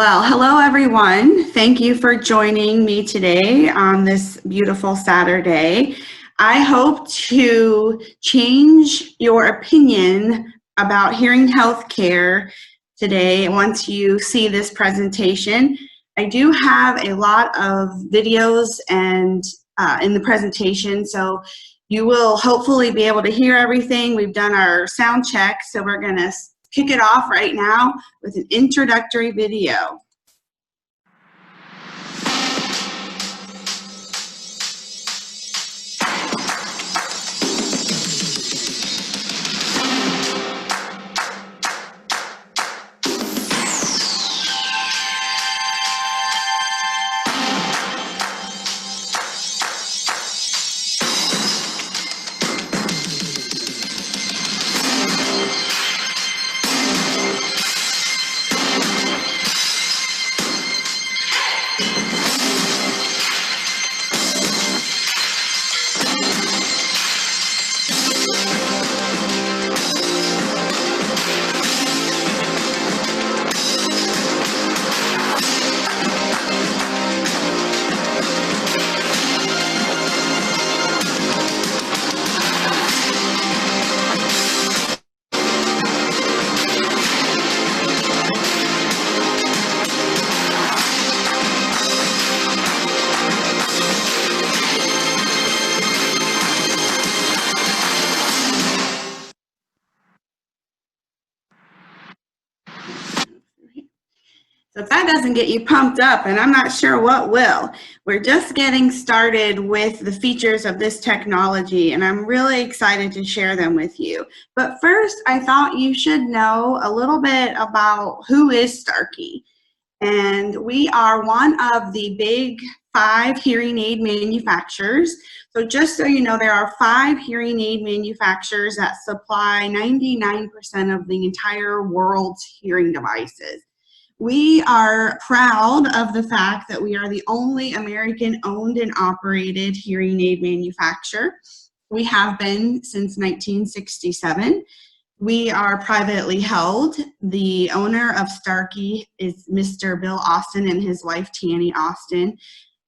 Well, hello everyone. Thank you for joining me today on this beautiful Saturday. I hope to change your opinion about hearing healthcare today once you see this presentation. I do have a lot of videos and in the presentation, so you will hopefully be able to hear everything. We've done our sound check, so we're going to kick it off right now with an introductory video. So if that doesn't get you pumped up, and I'm not sure what will, we're just getting started with the features of this technology, and I'm really excited to share them with you. But first, I thought you should know a little bit about who is Starkey. And we are one of the big 5 hearing aid manufacturers. So just so you know, there are 5 hearing aid manufacturers that supply 99% of the entire world's hearing devices. We are proud of the fact that we are the only American-owned and operated hearing aid manufacturer. We have been since 1967. We are privately held. The owner of Starkey is Mr. Bill Austin and his wife Tanny Austin.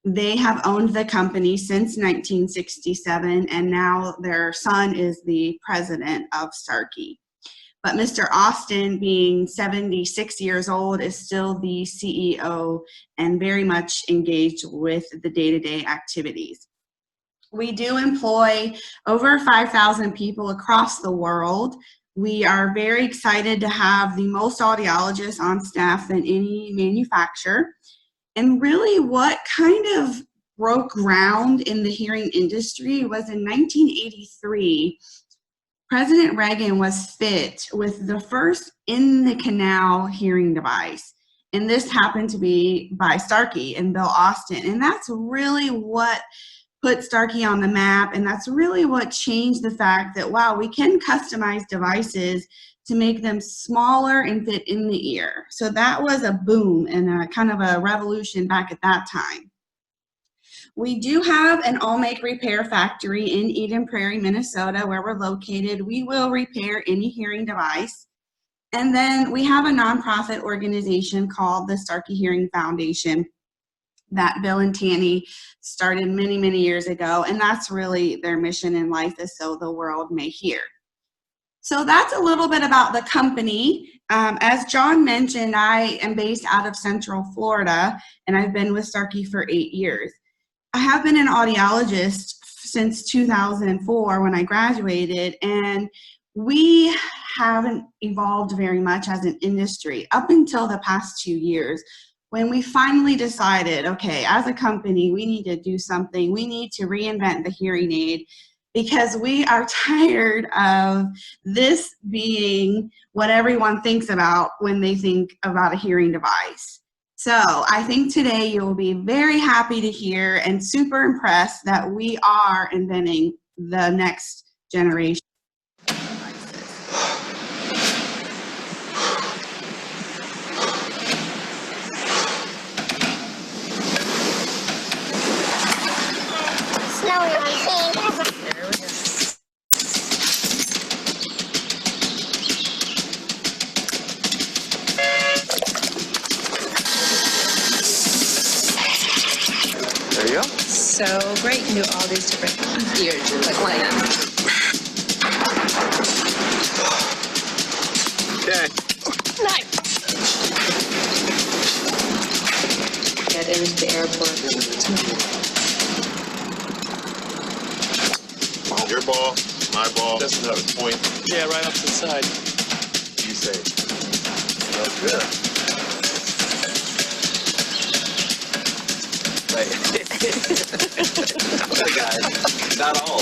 They have owned the company since 1967, and now their son is the president of Starkey. But Mr. Austin, being 76 years old, is still the CEO and very much engaged with the day-to-day activities. We do employ over 5,000 people across the world. We are very excited to have the most audiologists on staff than any manufacturer. And really what kind of broke ground in the hearing industry was in 1983, President Reagan was fit with the first in-the-canal hearing device. And this happened to be by Starkey and Bill Austin. And that's really what put Starkey on the map, and that's really what changed the fact that, wow, we can customize devices to make them smaller and fit in the ear. So that was a boom and a kind of a revolution back at that time. We do have an all-make repair factory in Eden Prairie, Minnesota, where we're located. We will repair any hearing device. And then we have a nonprofit organization called the Starkey Hearing Foundation that Bill and Tanny started many, many years ago. And that's really their mission in life, is so the world may hear. So that's a little bit about the company. As John mentioned, I am based out of Central Florida, and I've been with Starkey for 8 years. I have been an audiologist since 2004 when I graduated, and we haven't evolved very much as an industry up until the past 2 years, when we finally decided, okay, as a company, we need to do something. We need to reinvent the hearing aid, because we are tired of this being what everyone thinks about when they think about a hearing device. So I think today you will be very happy to hear and super impressed that we are inventing the next generation of devices. Slowly on sync. There we go. so great. You can do all these different ears, like one of them. Okay. Nice. Get into the airport. Your ball, my ball. That's another point. Yeah, right off to the side. You say. Oh, good. Right. Okay, guys. Not all.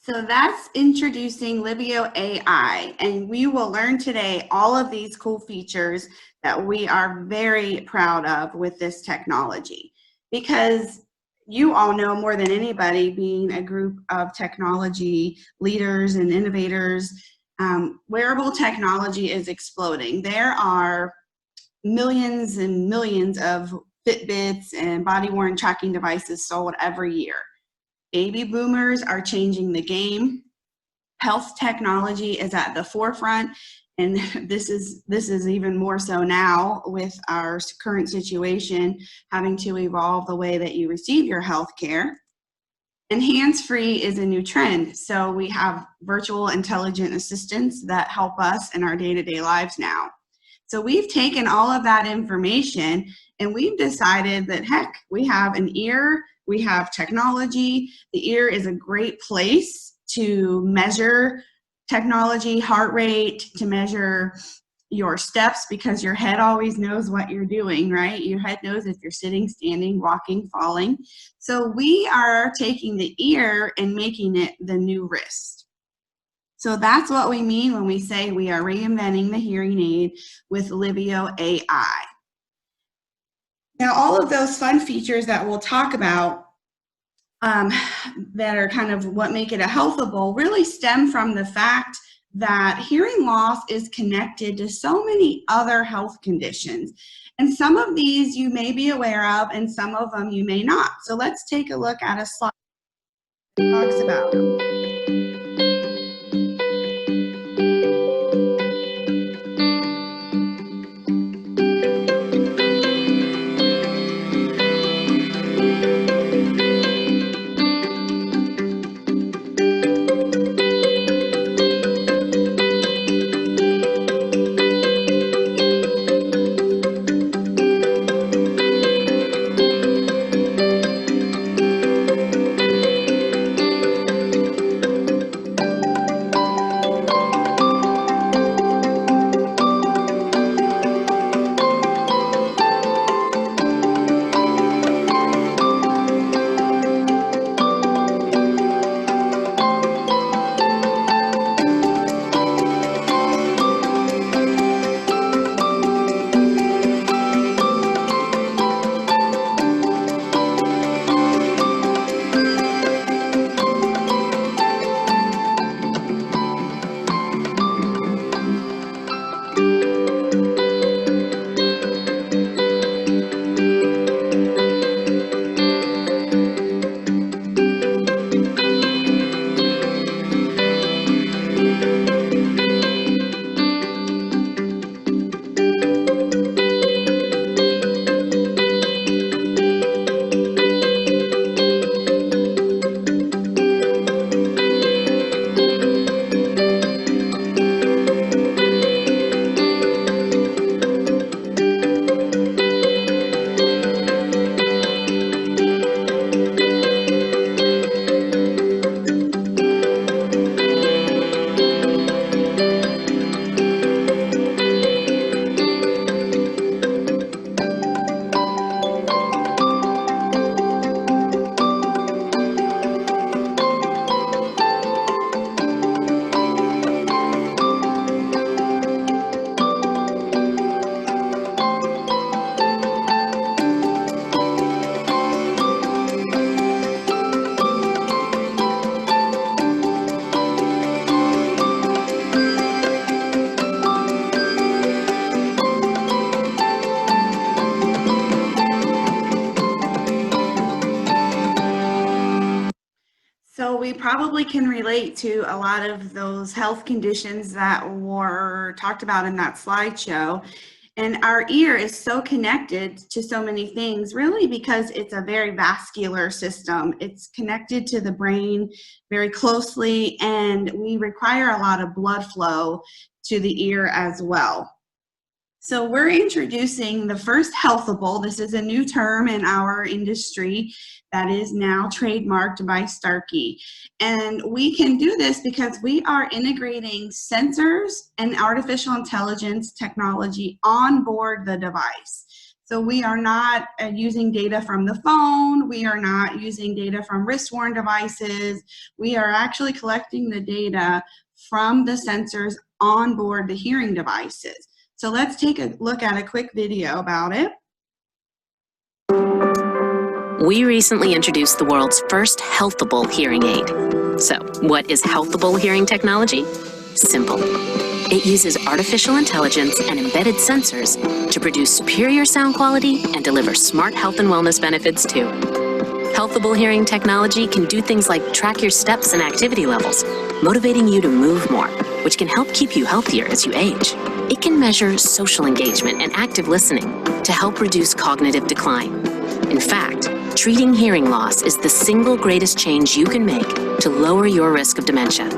So that's introducing Livio AI, and we will learn today all of these cool features that we are very proud of with this technology, because you all know more than anybody, being a group of technology leaders and innovators, wearable technology is exploding. There are millions and millions of Fitbits and body-worn tracking devices sold every year. Baby boomers are changing the game. Health technology is at the forefront, and this is even more so now with our current situation, having to evolve the way that you receive your health care. And hands-free is a new trend. So we have virtual intelligent assistants that help us in our day-to-day lives now. So we've taken all of that information and we've decided that, heck, we have an ear, we have technology. The ear is a great place to measure technology, heart rate, to measure your steps, because your head always knows what you're doing, right? Your head knows if you're sitting, standing, walking, falling. So we are taking the ear and making it the new wrist. So that's what we mean when we say we are reinventing the hearing aid with Livio AI. Now, all of those fun features that we'll talk about that are kind of what make it a Healthable really stem from the fact that hearing loss is connected to so many other health conditions. And some of these you may be aware of and some of them you may not. So let's take a look at a slide that talks about them. So we probably can relate to a lot of those health conditions that were talked about in that slideshow. And our ear is so connected to so many things, really because it's a very vascular system. It's connected to the brain very closely, and we require a lot of blood flow to the ear as well. So we're introducing the first Healthable. This is a new term in our industry that is now trademarked by Starkey. And we can do this because we are integrating sensors and artificial intelligence technology on board the device. So we are not using data from the phone. We are not using data from wrist-worn devices. We are actually collecting the data from the sensors on board the hearing devices. So let's take a look at a quick video about it. We recently introduced the world's first Healthable hearing aid. So, what is Healthable hearing technology? Simple. It uses artificial intelligence and embedded sensors to produce superior sound quality and deliver smart health and wellness benefits too. Healthable hearing technology can do things like track your steps and activity levels, motivating you to move more, which can help keep you healthier as you age. It can measure social engagement and active listening to help reduce cognitive decline. In fact, treating hearing loss is the single greatest change you can make to lower your risk of dementia.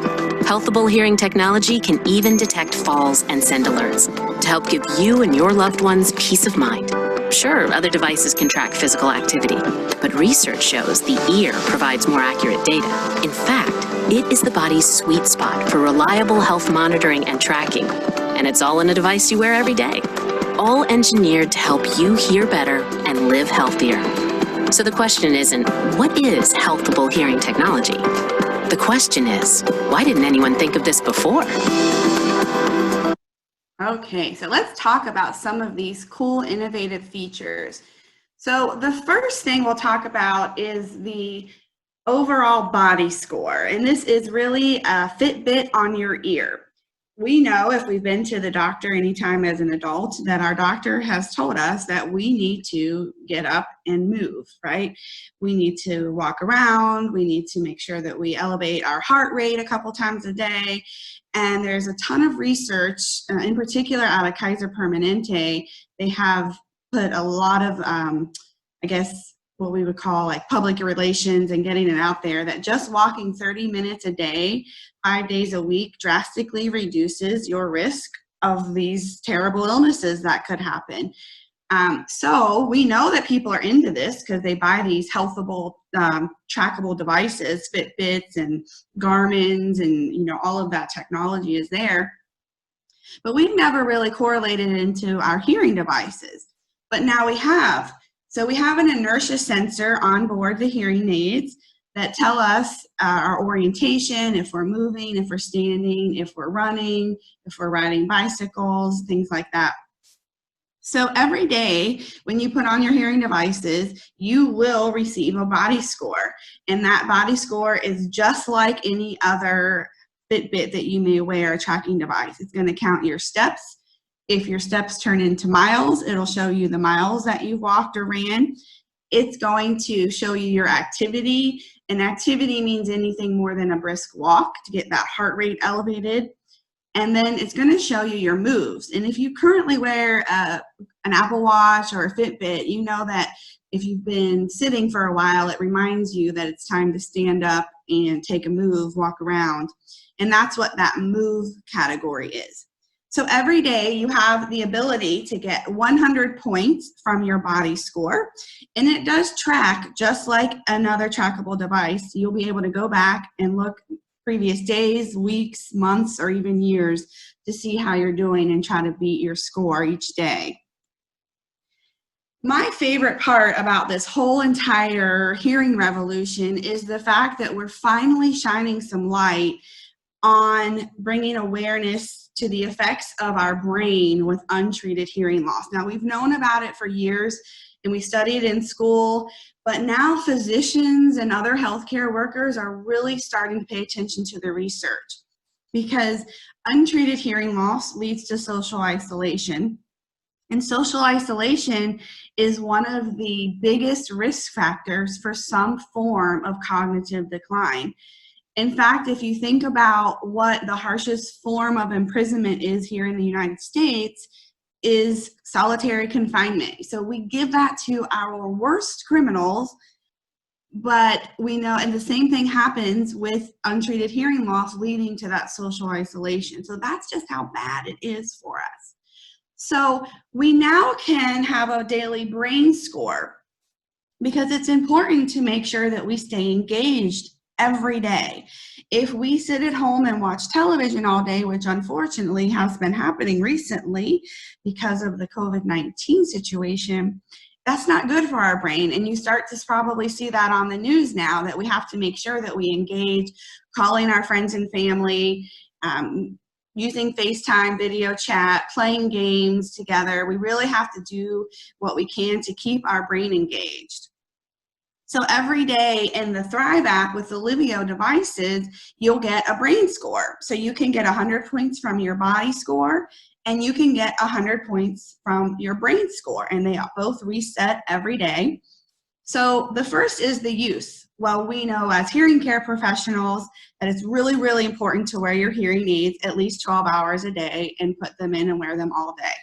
Healthable hearing technology can even detect falls and send alerts to help give you and your loved ones peace of mind. Sure, other devices can track physical activity, but research shows the ear provides more accurate data. In fact, it is the body's sweet spot for reliable health monitoring and tracking, and it's all in a device you wear every day, all engineered to help you hear better and live healthier. So the question isn't, what is Healthable hearing technology? The question is, why didn't anyone think of this before? Okay, so let's talk about some of these cool, innovative features. So the first thing we'll talk about is the overall body score, and this is really a Fitbit on your ear. We know, if we've been to the doctor anytime as an adult, that our doctor has told us that we need to get up and move, right? We need to walk around. We need to make sure that we elevate our heart rate a couple times a day. And there's a ton of research, in particular out of Kaiser Permanente. They have put a lot of, I guess, what we would call like public relations and getting it out there, that just walking 30 minutes a day, 5 days a week, drastically reduces your risk of these terrible illnesses that could happen. So we know that people are into this because they buy these Healthable trackable devices, Fitbits and Garmin's, and all of that technology is there. But we've never really correlated it into our hearing devices. But now we have. So we have an inertia sensor on board the hearing aids that tell us our orientation, if we're moving, if we're standing, if we're running, if we're riding bicycles, things like that. So every day when you put on your hearing devices, you will receive a body score. And that body score is just like any other Fitbit that you may wear, a tracking device. It's going to count your steps. If your steps turn into miles, it'll show you the miles that you walked or ran. It's going to show you your activity. And activity means anything more than a brisk walk to get that heart rate elevated. And then it's going to show you your moves. And if you currently wear an Apple Watch or a Fitbit, you know that if you've been sitting for a while, it reminds you that it's time to stand up and take a move, walk around. And that's what that move category is. So every day you have the ability to get 100 points from your body score. And it does track just like another trackable device. You'll be able to go back and look previous days, weeks, months, or even years to see how you're doing and try to beat your score each day. My favorite part about this whole entire hearing revolution is the fact that we're finally shining some light on bringing awareness to the effects of our brain with untreated hearing loss. Now, we've known about it for years and we studied in school, but now physicians and other healthcare workers are really starting to pay attention to the research, because untreated hearing loss leads to social isolation. And social isolation is one of the biggest risk factors for some form of cognitive decline. In fact, if you think about what the harshest form of imprisonment is here in the United States, is solitary confinement. So we give that to our worst criminals, but we know, and the same thing happens with untreated hearing loss leading to that social isolation. So that's just how bad it is for us. So we now can have a daily brain score, because it's important to make sure that we stay engaged every day. If we sit at home and watch television all day, which unfortunately has been happening recently because of the COVID-19 situation, that's not good for our brain. And you start to probably see that on the news now, that we have to make sure that we engage, calling our friends and family, using FaceTime, video chat, playing games together. We really have to do what we can to keep our brain engaged. So every day in the Thrive app with the Livio devices, you'll get a brain score. So you can get 100 points from your body score, and you can get 100 points from your brain score, and they both reset every day. So the first is the use. Well, we know as hearing care professionals that it's really, really important to wear your hearing aids at least 12 hours a day and put them in and wear them all day,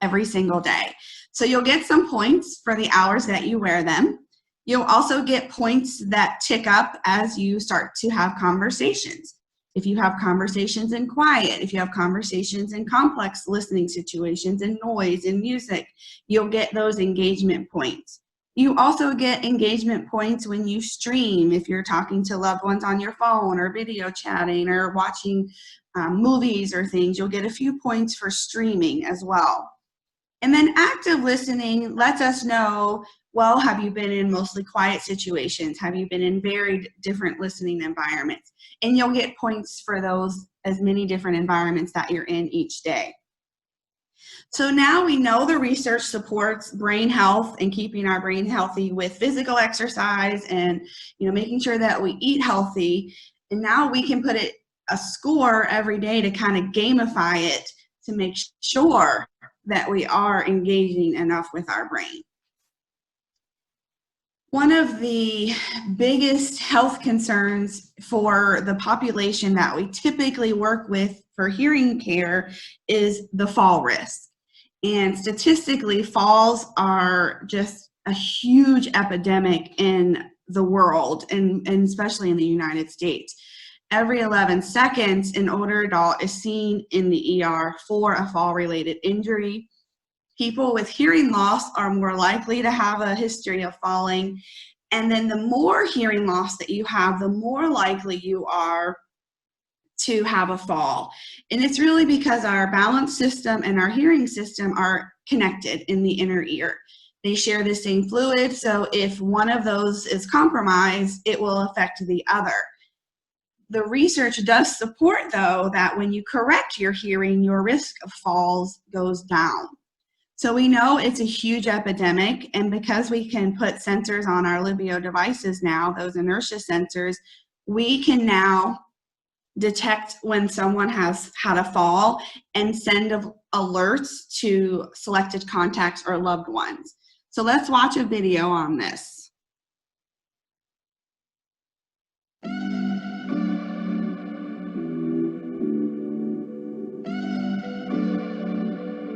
every single day. So you'll get some points for the hours that you wear them. You'll also get points that tick up as you start to have conversations. If you have conversations in quiet, if you have conversations in complex listening situations and noise and music, you'll get those engagement points. You also get engagement points when you stream, if you're talking to loved ones on your phone or video chatting or watching movies or things, you'll get a few points for streaming as well. And then active listening lets us know, well, have you been in mostly quiet situations? Have you been in very different listening environments? And you'll get points for those, as many different environments that you're in each day. So now we know the research supports brain health and keeping our brain healthy with physical exercise and, making sure that we eat healthy. And now we can put a score every day to kind of gamify it to make sure that we are engaging enough with our brain. One of the biggest health concerns for the population that we typically work with for hearing care is the fall risk. And statistically, falls are just a huge epidemic in the world, and especially in the United States. Every 11 seconds, an older adult is seen in the ER for a fall-related injury. People with hearing loss are more likely to have a history of falling. And then the more hearing loss that you have, the more likely you are to have a fall. And it's really because our balance system and our hearing system are connected in the inner ear. They share the same fluid, so if one of those is compromised, it will affect the other. The research does support, though, that when you correct your hearing, your risk of falls goes down. So we know it's a huge epidemic, and because we can put sensors on our Livio devices now, those inertia sensors, we can now detect when someone has had a fall and send alerts to selected contacts or loved ones. So let's watch a video on this.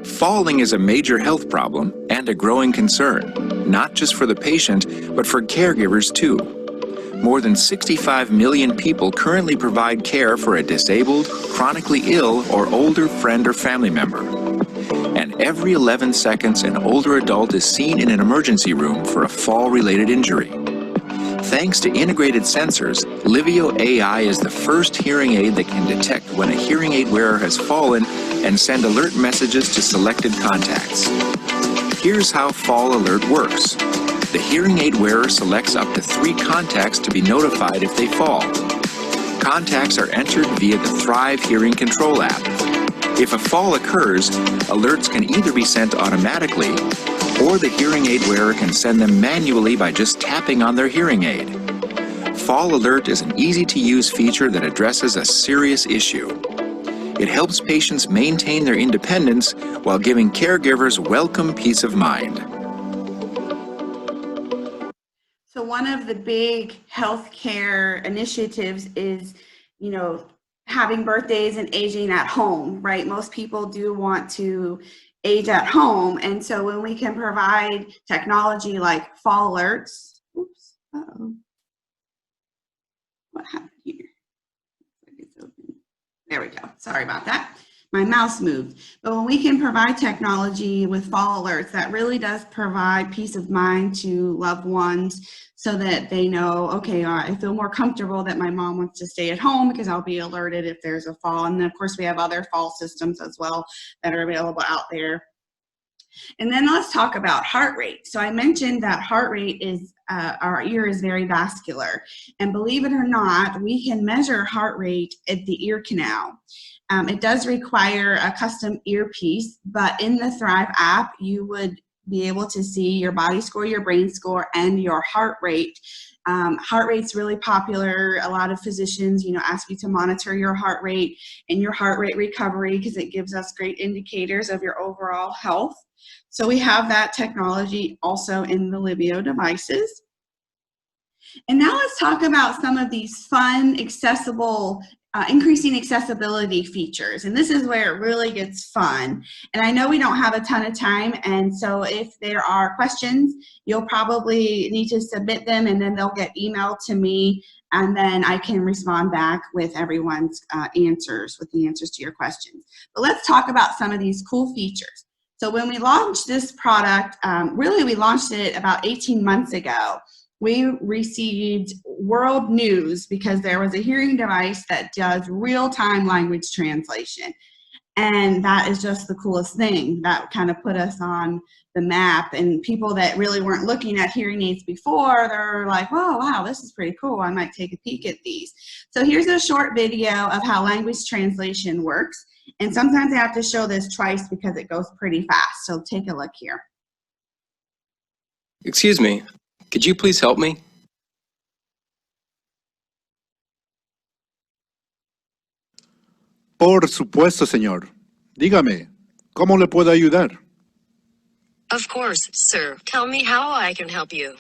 Falling is a major health problem and a growing concern, not just for the patient, but for caregivers too. More than 65 million people currently provide care for a disabled, chronically ill, or older friend or family member. And every 11 seconds, an older adult is seen in an emergency room for a fall-related injury. Thanks to integrated sensors, Livio AI is the first hearing aid that can detect when a hearing aid wearer has fallen and send alert messages to selected contacts. Here's how Fall Alert works. The hearing aid wearer selects up to 3 contacts to be notified if they fall. Contacts are entered via the Thrive Hearing Control app. If a fall occurs, alerts can either be sent automatically, or the hearing aid wearer can send them manually by just tapping on their hearing aid. Fall Alert is an easy-to-use feature that addresses a serious issue. It helps patients maintain their independence while giving caregivers welcome peace of mind. So one of the big healthcare initiatives is, having birthdays and aging at home, right? Most people do want to aids at home. And so when we can provide technology like fall alerts, oops, uh-oh. What happened here? It's open. There we go. Sorry about that. My mouse moved. But when we can provide technology with fall alerts, that really does provide peace of mind to loved ones so that they know, okay, I feel more comfortable that my mom wants to stay at home because I'll be alerted if there's a fall. And then, of course, we have other fall systems as well that are available out there. And then let's talk about heart rate. So I mentioned that heart rate is, our ear is very vascular. And believe it or not, we can measure heart rate at the ear canal. It does require a custom earpiece, but in the Thrive app, you would be able to see your body score, your brain score, and your heart rate. Heart rate's really popular. A lot of physicians, ask you to monitor your heart rate and your heart rate recovery because it gives us great indicators of your overall health. So we have that technology also in the Livio devices. And now let's talk about some of these fun, accessible, increasing accessibility features. And this is where it really gets fun. And I know we don't have a ton of time, and so if there are questions, you'll probably need to submit them, and then they'll get emailed to me, and then I can respond back with everyone's answers, with the answers to your questions. But let's talk about some of these cool features. So when we launched this product, really we launched it about 18 months ago. We received world news because there was a hearing device that does real-time language translation. And that is just the coolest thing. That kind of put us on the map, and people that really weren't looking at hearing aids before, they're like, whoa, wow, this is pretty cool. I might take a peek at these. So here's a short video of how language translation works. And sometimes I have to show this twice because it goes pretty fast. So take a look here. Excuse me, could you please help me? Por supuesto, señor. Dígame, ¿cómo le puedo ayudar? Of course, sir. Tell me how I can help you.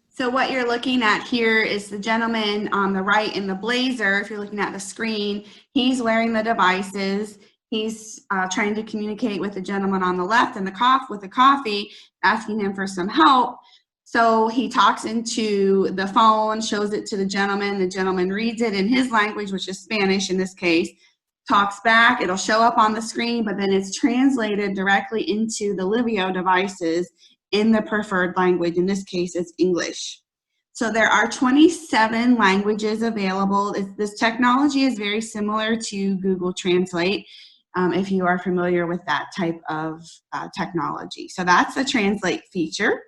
So what you're looking at here is the gentleman on the right in the blazer. If you're looking at the screen, he's wearing the devices. He's trying to communicate with the gentleman on the left in the with the coffee, asking him for some help. So he talks into the phone, shows it to the gentleman reads it in his language, which is Spanish in this case, talks back, it'll show up on the screen, but then it's translated directly into the Livio devices in the preferred language. In this case, it's English. So there are 27 languages available. This technology is very similar to Google Translate, if you are familiar with that type of technology. So that's the translate feature.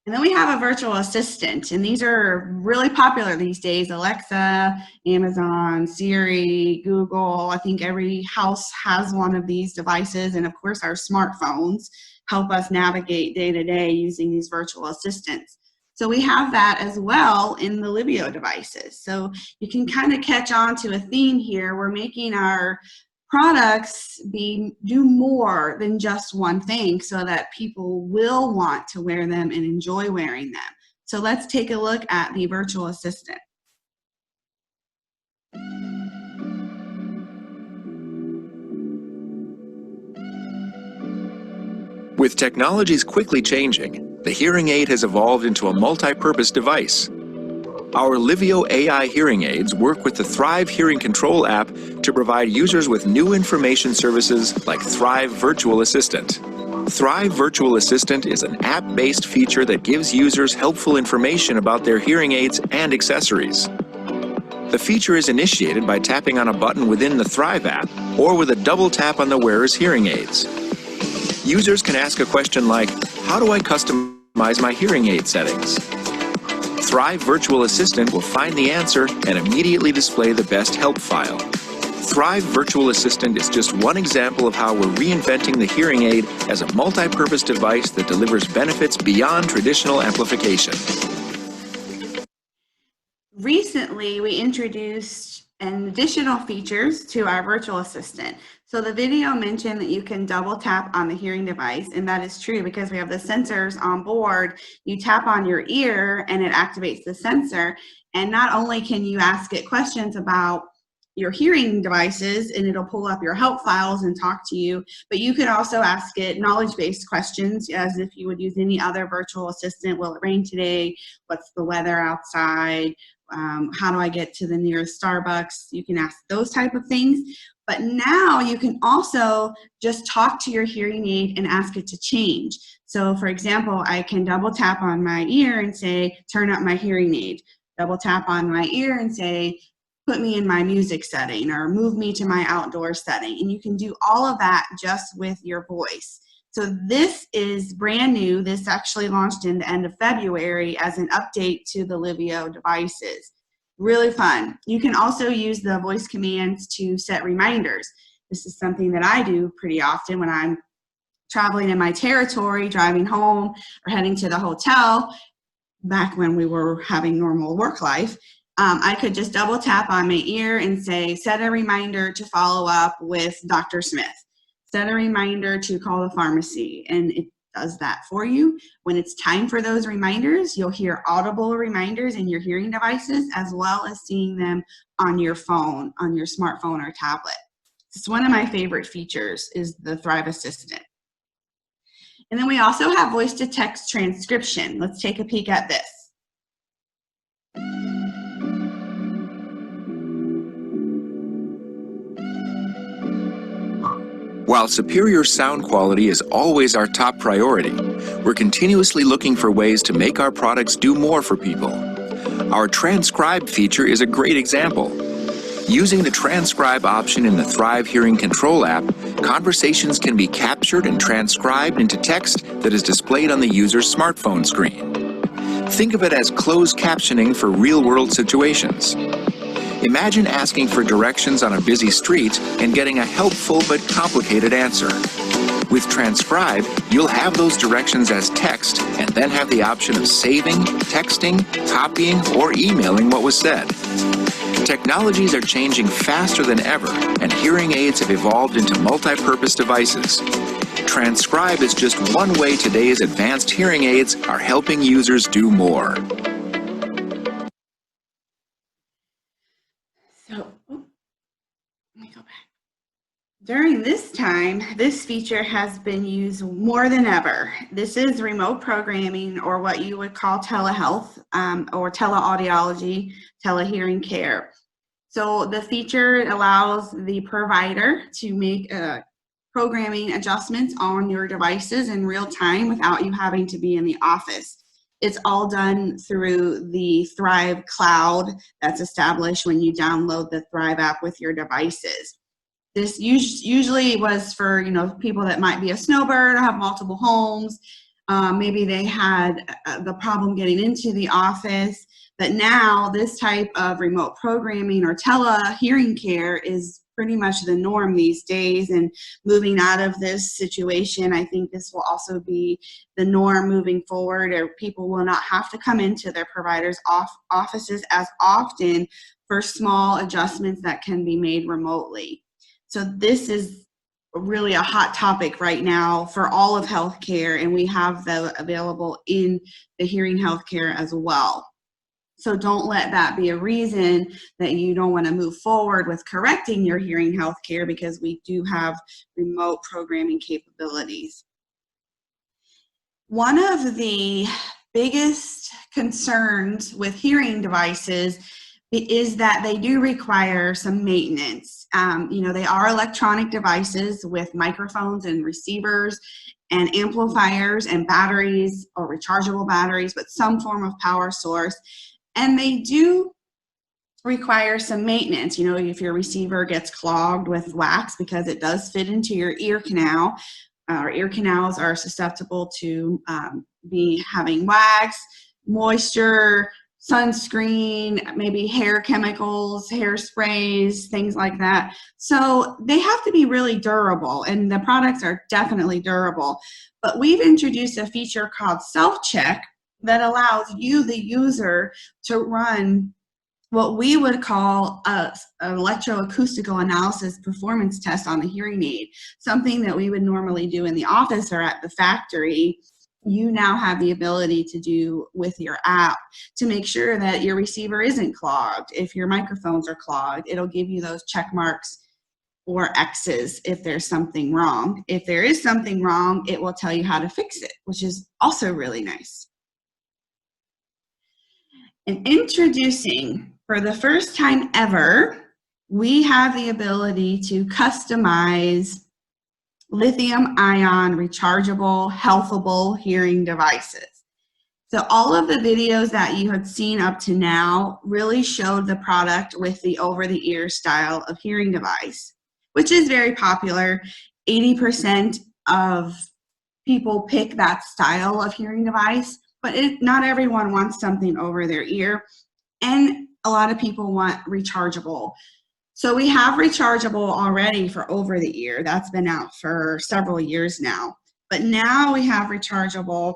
And then we have a virtual assistant, and these are really popular these days. Alexa, Amazon, Siri, Google. I think every house has one of these devices, and of course our smartphones help us navigate day to day using these virtual assistants. So we have that as well in the Livio devices. So you can kind of catch on to a theme here. We're making our products do more than just one thing so that people will want to wear them and enjoy wearing them. So let's take a look at the virtual assistant. With technologies quickly changing, the hearing aid has evolved into a multi-purpose device. Our Livio AI hearing aids work with the Thrive Hearing Control app to provide users with new information services like Thrive Virtual Assistant. Thrive Virtual Assistant is an app-based feature that gives users helpful information about their hearing aids and accessories. The feature is initiated by tapping on a button within the Thrive app or with a double tap on the wearer's hearing aids. Users can ask a question like, how do I customize my hearing aid settings? Thrive Virtual Assistant will find the answer and immediately display the best help file. Thrive Virtual Assistant is just one example of how we're reinventing the hearing aid as a multi-purpose device that delivers benefits beyond traditional amplification. Recently, we introduced an additional features to our virtual assistant. So the video mentioned that you can double tap on the hearing device, and that is true because we have the sensors on board. You tap on your ear and it activates the sensor. And not only can you ask it questions about your hearing devices, and it'll pull up your help files and talk to you. But you could also ask it knowledge-based questions as if you would use any other virtual assistant. Will it rain today? What's the weather outside? How do I get to the nearest Starbucks? You can ask those type of things. But now you can also just talk to your hearing aid and ask it to change. So for example, I can double tap on my ear and say, turn up my hearing aid. Double tap on my ear and say, put me in my music setting, or move me to my outdoor setting. And you can do all of that just with your voice. So this is brand new. This actually launched in the end of February as an update to the Livio devices. Really fun. You can also use the voice commands to set reminders. This is something that I do pretty often when I'm traveling in my territory, driving home, or heading to the hotel. Back when we were having normal work life, I could just double tap on my ear and say, set a reminder to follow up with Dr. Smith. Set a reminder to call the pharmacy, and it does that for you. When it's time for those reminders, you'll hear audible reminders in your hearing devices, as well as seeing them on your phone, on your smartphone or tablet. It's one of my favorite features is the Thrive Assistant. And then we also have voice-to-text transcription. Let's take a peek at this. While superior sound quality is always our top priority, we're continuously looking for ways to make our products do more for people. Our Transcribe feature is a great example. Using the Transcribe option in the Thrive Hearing Control app, conversations can be captured and transcribed into text that is displayed on the user's smartphone screen. Think of it as closed captioning for real-world situations. Imagine asking for directions on a busy street and getting a helpful but complicated answer. With Transcribe, you'll have those directions as text and then have the option of saving, texting, copying, or emailing what was said. Technologies are changing faster than ever, and hearing aids have evolved into multi-purpose devices. Transcribe is just one way today's advanced hearing aids are helping users do more. So, let me go back. During this time, this feature has been used more than ever. This is remote programming, or what you would call telehealth, or teleaudiology, telehearing care. So the feature allows the provider to make programming adjustments on your devices in real time without you having to be in the office. It's all done through the Thrive cloud that's established when you download the Thrive app with your devices. This usually was for people that might be a snowbird or have multiple homes. Maybe they had the problem getting into the office. But now this type of remote programming or tele-hearing care is pretty much the norm these days, and moving out of this situation, I think this will also be the norm moving forward, or people will not have to come into their providers' offices as often for small adjustments that can be made remotely. So this is really a hot topic right now for all of healthcare, and we have that available in the hearing healthcare as well. So don't let that be a reason that you don't want to move forward with correcting your hearing health care, because we do have remote programming capabilities. One of the biggest concerns with hearing devices is that they do require some maintenance. They are electronic devices with microphones and receivers and amplifiers and batteries, or rechargeable batteries, but some form of power source. And they do require some maintenance. If your receiver gets clogged with wax, because it does fit into your ear canal, our ear canals are susceptible to be having wax, moisture, sunscreen, maybe hair chemicals, hairsprays, things like that. So they have to be really durable, and the products are definitely durable. But we've introduced a feature called Selfcheck that allows you, the user, to run what we would call an electroacoustical analysis performance test on the hearing aid, something that we would normally do in the office or at the factory, you now have the ability to do with your app to make sure that your receiver isn't clogged. If your microphones are clogged, it'll give you those check marks or X's if there's something wrong. If there is something wrong, it will tell you how to fix it, which is also really nice. And introducing, for the first time ever, we have the ability to customize lithium-ion rechargeable, healthable hearing devices. So all of the videos that you had seen up to now really showed the product with the over-the-ear style of hearing device, which is very popular. 80% of people pick that style of hearing device, but not everyone wants something over their ear, and a lot of people want rechargeable. So we have rechargeable already for over the ear. That's been out for several years now. But now we have rechargeable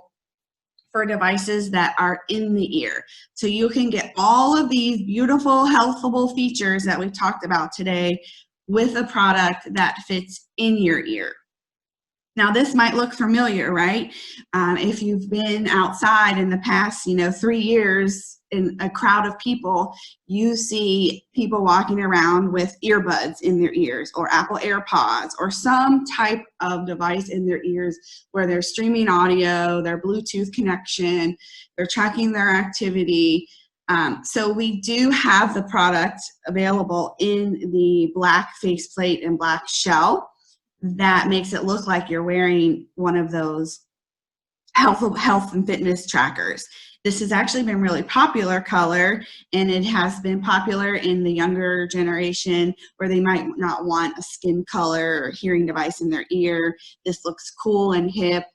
for devices that are in the ear. So you can get all of these beautiful, healthable features that we've talked about today with a product that fits in your ear. Now this might look familiar, right? If you've been outside in the past, 3 years in a crowd of people, you see people walking around with earbuds in their ears, or Apple AirPods, or some type of device in their ears where they're streaming audio, their Bluetooth connection, they're tracking their activity. So we do have the product available in the black faceplate and black shell that makes it look like you're wearing one of those health and fitness trackers. This has actually been really popular color, and it has been popular in the younger generation where they might not want a skin color or hearing device in their ear. This looks cool and hip.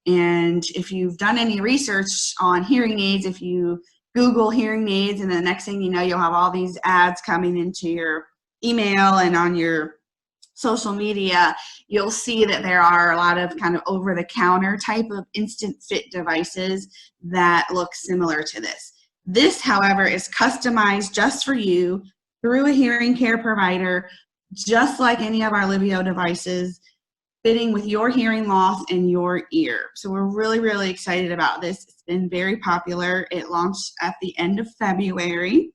And if you've done any research on hearing aids, if you Google hearing aids, and the next thing you know, you'll have all these ads coming into your email and on your social media, you'll see that there are a lot of kind of over-the-counter type of instant fit devices that look similar to this. This, however, is customized just for you through a hearing care provider, just like any of our Livio devices, fitting with your hearing loss and your ear. So we're really, really excited about this. It's been very popular. It launched at the end of February.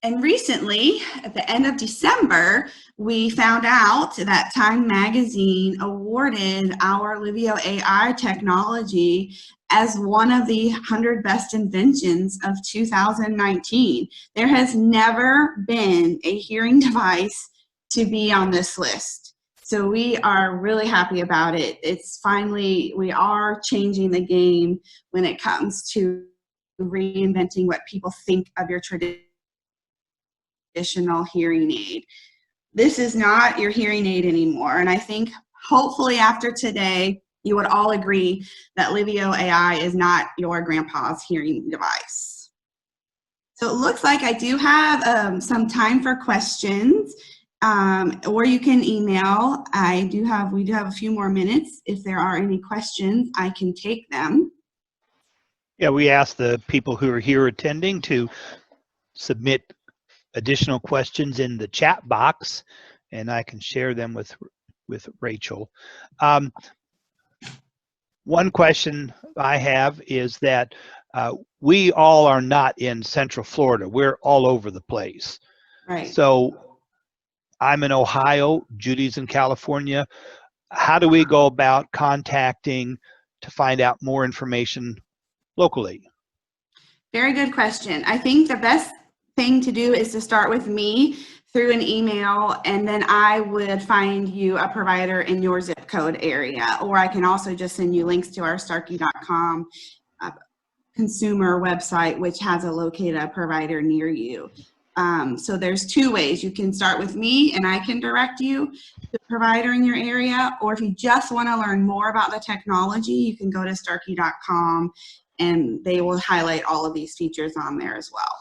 And recently, at the end of December, we found out that Time Magazine awarded our Livio AI technology as one of the 100 best inventions of 2019. There has never been a hearing device to be on this list. So we are really happy about it. It's finally, we are changing the game when it comes to reinventing what people think of your traditional hearing aid. This is not your hearing aid anymore. And I think hopefully after today, you would all agree that Livio AI is not your grandpa's hearing device. So it looks like I do have some time for questions, or you can email. We do have a few more minutes. If there are any questions, I can take them. Yeah, we asked the people who are here attending to submit additional questions in the chat box, and I can share them with Rachel. One question I have is that we all are not in Central Florida. We're all over the place. Right. So I'm in Ohio, Judy's in California. How do we go about contacting to find out more information locally? Very good question. I think the best thing to do is to start with me through an email, and then I would find you a provider in your zip code area, or I can also just send you links to our Starkey.com consumer website, which has a provider near you. So there's two ways. You can start with me and I can direct you to a provider in your area, or if you just want to learn more about the technology, you can go to Starkey.com and they will highlight all of these features on there as well.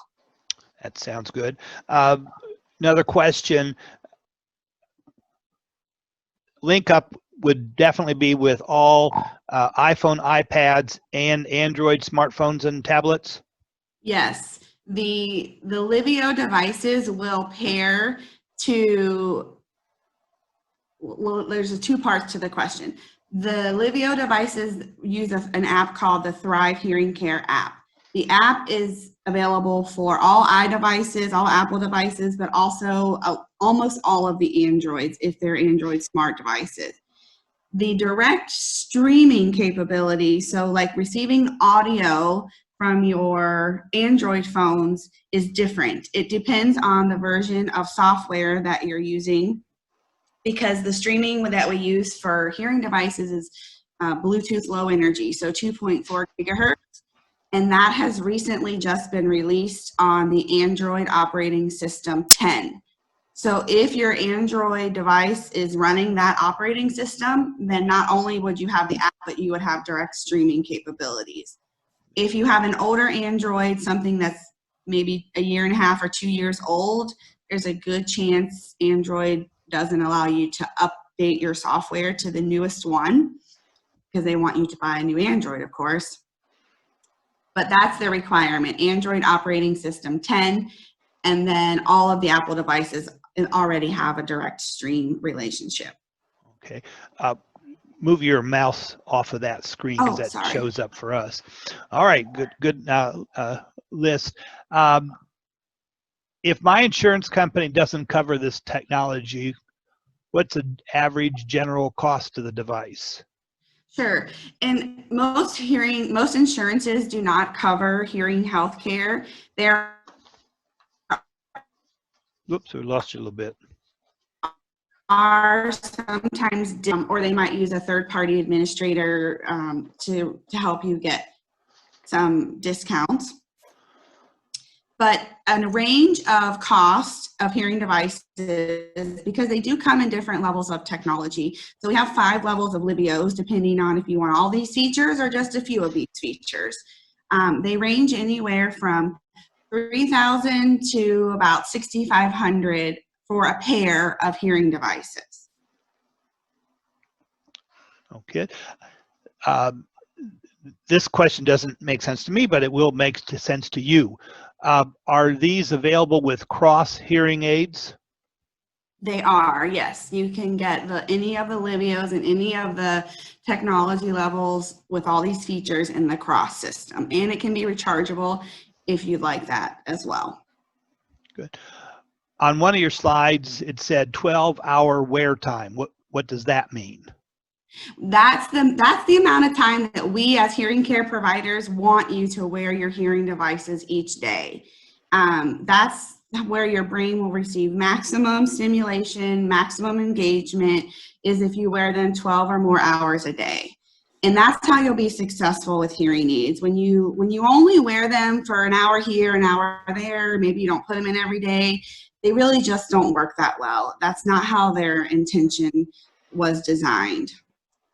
That sounds good. Another question. Link up would definitely be with all iPhone, iPads, and Android smartphones and tablets? Yes. The Livio devices will pair to, well, there's two parts to the question. The Livio devices use an app called the Thrive Hearing Care app. The app is available for all iDevices, all Apple devices, but also almost all of the Androids if they're Android smart devices. The direct streaming capability, so like receiving audio from your Android phones, is different. It depends on the version of software that you're using, because the streaming that we use for hearing devices is Bluetooth low energy, so 2.4 gigahertz. And that has recently just been released on the Android operating system 10. So if your Android device is running that operating system, then not only would you have the app, but you would have direct streaming capabilities. If you have an older Android, something that's maybe 1.5 years or 2 years old, there's a good chance Android doesn't allow you to update your software to the newest one, because they want you to buy a new Android, of course. But that's the requirement, Android operating system 10, and then all of the Apple devices already have a direct stream relationship. Okay. Move your mouse off of that screen, because that shows up for us. All right, good list. If my insurance company doesn't cover this technology, what's the average general cost of the device? Sure. And most insurances do not cover hearing health care. There Whoops, we lost you a little bit. are sometimes, or they might use a third-party administrator to help you get some discounts. But a range of cost of hearing devices, because they do come in different levels of technology. So we have 5 levels of Livios, depending on if you want all these features or just a few of these features. They range anywhere from $3,000 to about $6,500 for a pair of hearing devices. Okay. This question doesn't make sense to me, but it will make sense to you. Are these available with cross hearing aids? They are, yes. You can get any of the Livios and any of the technology levels with all these features in the cross system. And it can be rechargeable if you'd like that as well. Good. On one of your slides, it said 12-hour wear time. What does that mean? That's the amount of time that we as hearing care providers want you to wear your hearing devices each day. That's where your brain will receive maximum stimulation, maximum engagement, is if you wear them 12 or more hours a day. And that's how you'll be successful with hearing aids. When you only wear them for an hour here, an hour there, maybe you don't put them in every day, they really just don't work that well. That's not how their intention was designed.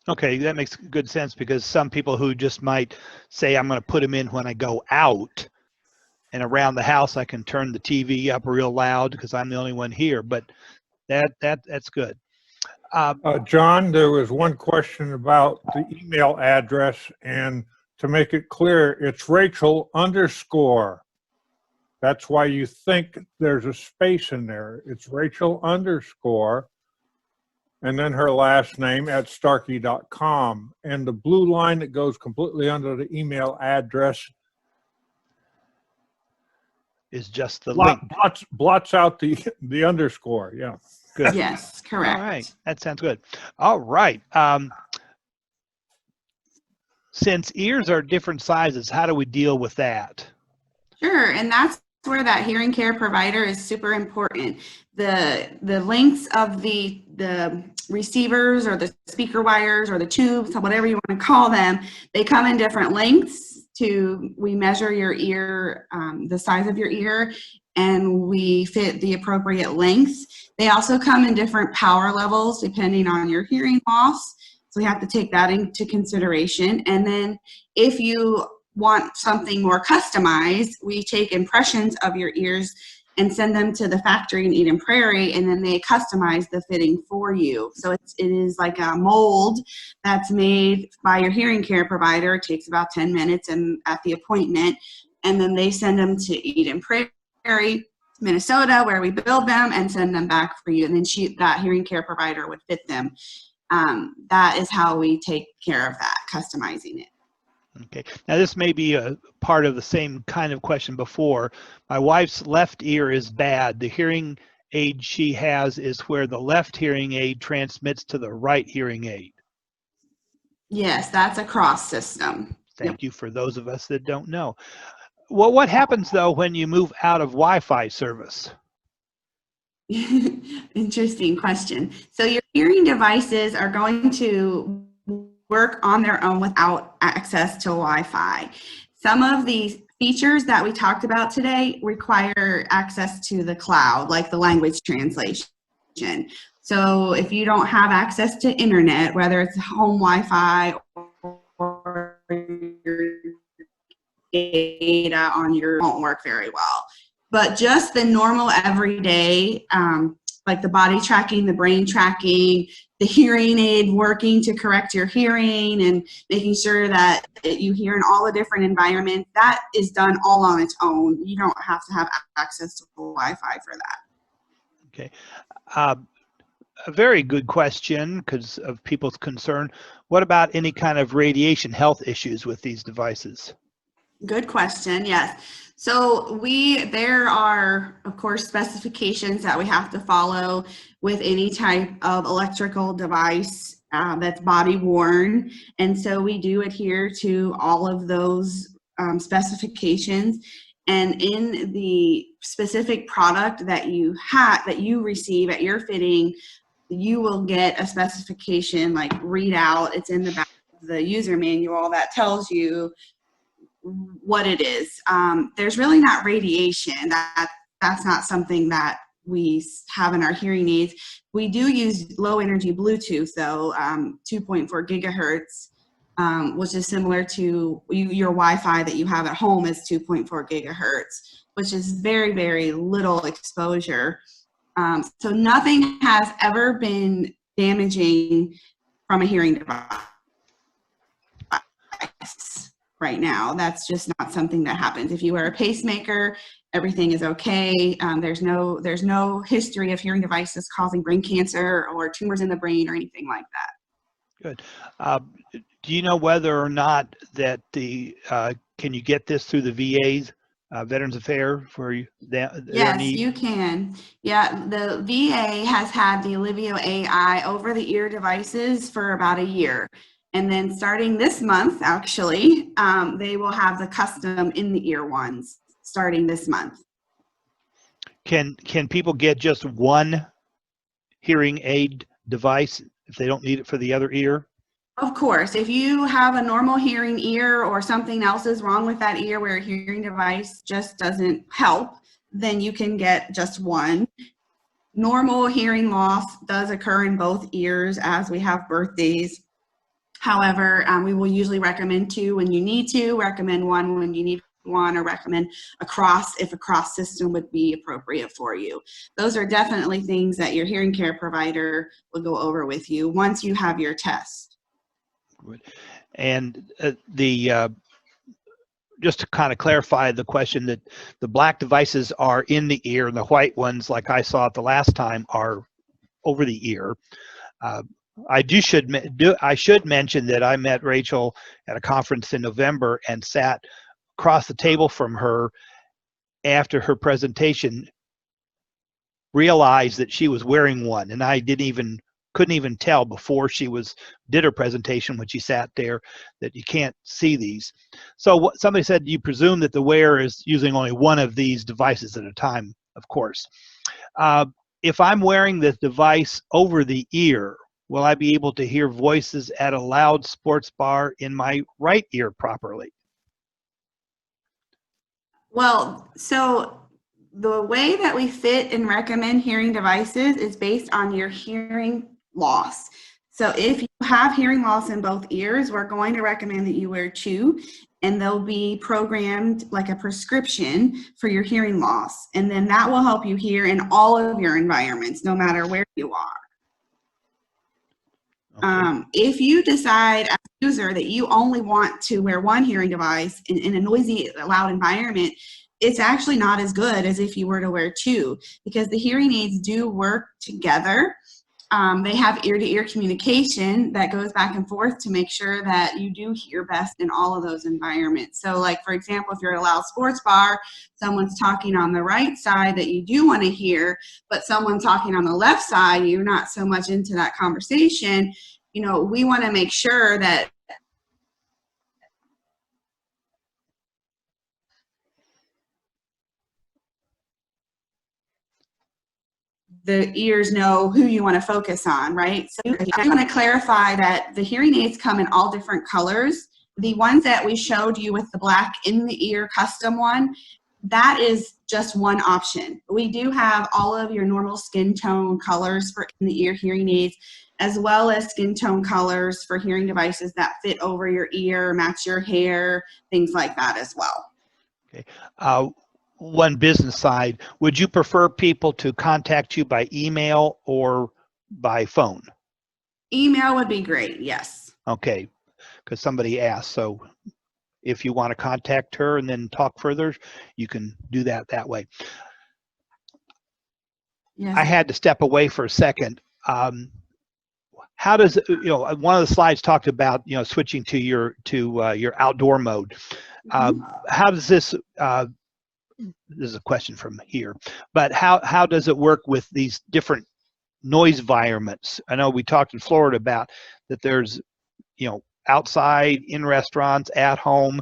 Okay, that makes good sense, because some people who just might say, I'm going to put them in when I go out, and around the house I can turn the TV up real loud because I'm the only one here. But that's good. John, there was one question about the email address, and to make it clear, it's Rachel _. That's why you think there's a space in there. It's Rachel _ and then her last name at Starkey.com. And the blue line that goes completely under the email address is just the link. Blots out the underscore. Yeah. Good. Yes, correct. All right. That sounds good. All right. Since ears are different sizes, how do we deal with that? Sure. And that's where that hearing care provider is super important. The lengths of the receivers or the speaker wires or the tubes, whatever you want to call them, they come in different lengths. We measure your ear, the size of your ear, and we fit the appropriate lengths. They also come in different power levels depending on your hearing loss. So we have to take that into consideration. And then if you want something more customized, we take impressions of your ears and send them to the factory in Eden Prairie, and then they customize the fitting for you. So it is like a mold that's made by your hearing care provider. It takes about 10 minutes and at the appointment, and then they send them to Eden Prairie, Minnesota, where we build them and send them back for you. And then that hearing care provider would fit them That is how we take care of that, customizing it. Okay. Now this may be a part of the same kind of question before. My wife's left ear is bad. The hearing aid she has is where the left hearing aid transmits to the right hearing aid. Yes, that's a cross system. Thank you for those of us that don't know. Well, what happens though when you move out of Wi-Fi service? Interesting question. So your hearing devices are going to work on their own without access to Wi-Fi. Some of these features that we talked about today require access to the cloud, like the language translation. So if you don't have access to internet, whether it's home Wi-Fi or your data on your, won't work very well. But just the normal everyday, like the body tracking, the brain tracking, the hearing aid working to correct your hearing and making sure that you hear in all the different environments, that is done all on its own. You don't have to have access to Wi-Fi for that. Okay. A very good question because of people's concern. What about any kind of radiation health issues with these devices? Good question, yes. So there are, of course, specifications that we have to follow with any type of electrical device that's body worn. And so we do adhere to all of those specifications. And in the specific product that you receive at your fitting, you will get a specification like readout. It's in the back of the user manual that tells you what it is. There's really not radiation. That's not something that we have in our hearing aids. We do use low energy Bluetooth though, 2.4 gigahertz, which is similar to your Wi-Fi that you have at home is 2.4 gigahertz, which is very, very little exposure. So nothing has ever been damaging from a hearing device right now. That's just not something that happens. If you wear a pacemaker, everything is okay. There's no history of hearing devices causing brain cancer or tumors in the brain or anything like that. Good. Do you know whether or not that can you get this through the VA's Veterans Affairs for you? Yes, you can. Yeah, the VA has had the Alivio AI over-the-ear devices for about a year. And then starting this month, actually, they will have the custom in-the-ear ones starting this month. Can people get just one hearing aid device if they don't need it for the other ear? Of course, if you have a normal hearing ear or something else is wrong with that ear where a hearing device just doesn't help, then you can get just one. Normal hearing loss does occur in both ears as we have birthdays. However, we will usually recommend two when you need to, recommend one when you need one, or recommend a cross if a cross system would be appropriate for you. Those are definitely things that your hearing care provider will go over with you once you have your test. And just to kind of clarify the question, that the black devices are in the ear and the white ones, like I saw it the last time, are over the ear. I should mention that I met Rachel at a conference in November and sat across the table from her after her presentation, realized that she was wearing one, and I couldn't even tell before she did her presentation when she sat there that you can't see these. So somebody said, you presume that the wearer is using only one of these devices at a time, of course. If I'm wearing this device over the ear, will I be able to hear voices at a loud sports bar in my right ear properly? Well, so the way that we fit and recommend hearing devices is based on your hearing loss. So if you have hearing loss in both ears, we're going to recommend that you wear two, and they'll be programmed like a prescription for your hearing loss. And then that will help you hear in all of your environments, no matter where you are. Okay. If you decide as a user that you only want to wear one hearing device in a noisy, loud environment, it's actually not as good as if you were to wear two, because the hearing aids do work together. They have ear-to-ear communication that goes back and forth to make sure that you do hear best in all of those environments. So like, for example, if you're at a loud sports bar, someone's talking on the right side that you do want to hear, but someone talking on the left side, you're not so much into that conversation. You know, we want to make sure that the ears know who you want to focus on, right? So I want to clarify that the hearing aids come in all different colors. The ones that we showed you with the black in the ear custom one, that is just one option. We do have all of your normal skin tone colors for in the ear hearing aids, as well as skin tone colors for hearing devices that fit over your ear, match your hair, things like that as well. Okay. One business side, would you prefer people to contact you by email or by phone? Email would be great, yes. Okay, because somebody asked. So if you want to contact her and then talk further, you can do that way. Yes. I had to step away for a second. How does, you know, one of the slides talked about, you know, switching to your outdoor mode. How does this is a question from here, but how does it work with these different noise environments? I know we talked in Florida about that there's, you know, outside, in restaurants, at home.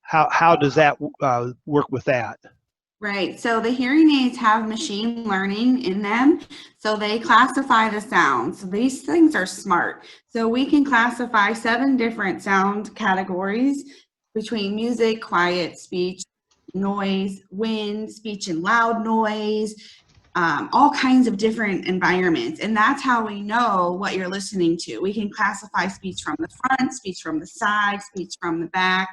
How does that work with that? Right, so the hearing aids have machine learning in them, so they classify the sounds. These things are smart. So we can classify 7 different sound categories between music, quiet, speech, noise, wind, speech and loud noise, all kinds of different environments. And that's how we know what you're listening to. We can classify speech from the front, speech from the side, speech from the back.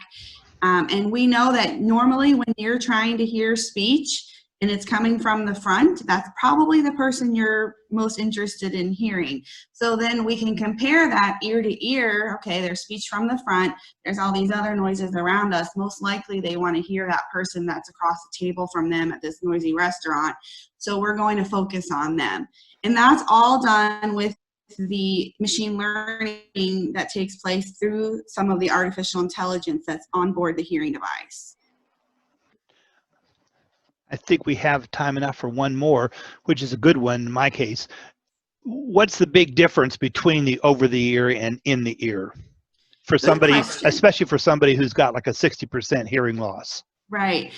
And we know that normally when you're trying to hear speech and it's coming from the front, that's probably the person you're most interested in hearing. So then we can compare that ear to ear. Okay, there's speech from the front. There's all these other noises around us. Most likely they want to hear that person that's across the table from them at this noisy restaurant. So we're going to focus on them. And that's all done with the machine learning that takes place through some of the artificial intelligence that's on board the hearing device. I think we have time enough for one more, which is a good one in my case. What's the big difference between the over the ear and in the ear for somebody, especially for somebody who's got like a 60% hearing loss? Right.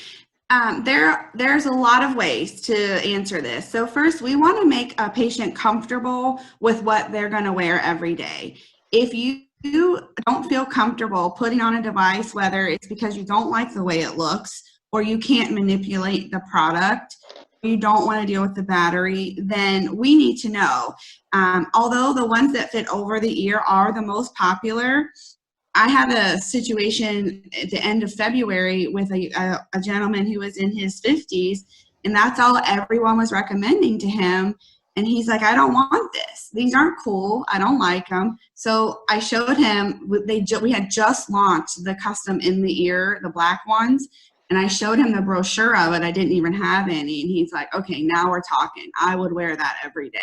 There's a lot of ways to answer this. So first, we want to make a patient comfortable with what they're going to wear every day. If you don't feel comfortable putting on a device, whether it's because you don't like the way it looks or you can't manipulate the product, you don't want to deal with the battery, then we need to know. Although the ones that fit over the ear are the most popular, I had a situation at the end of February with a gentleman who was in his 50s, and that's all everyone was recommending to him. And he's like, I don't want this. These aren't cool. I don't like them. So I showed him, we had just launched the custom in the ear, the black ones. And I showed him the brochure of it. I didn't even have any. And he's like, okay, now we're talking. I would wear that every day.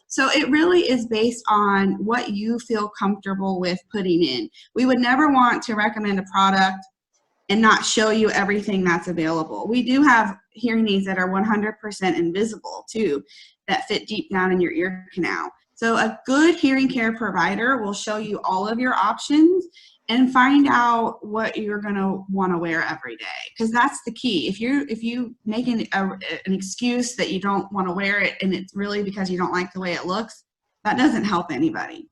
So it really is based on what you feel comfortable with putting in. We would never want to recommend a product and not show you everything that's available. We do have hearing aids that are 100% invisible too, that fit deep down in your ear canal. So a good hearing care provider will show you all of your options and find out what you're going to want to wear every day, because that's the key. If you make an excuse that you don't want to wear it and it's really because you don't like the way it looks, that doesn't help anybody.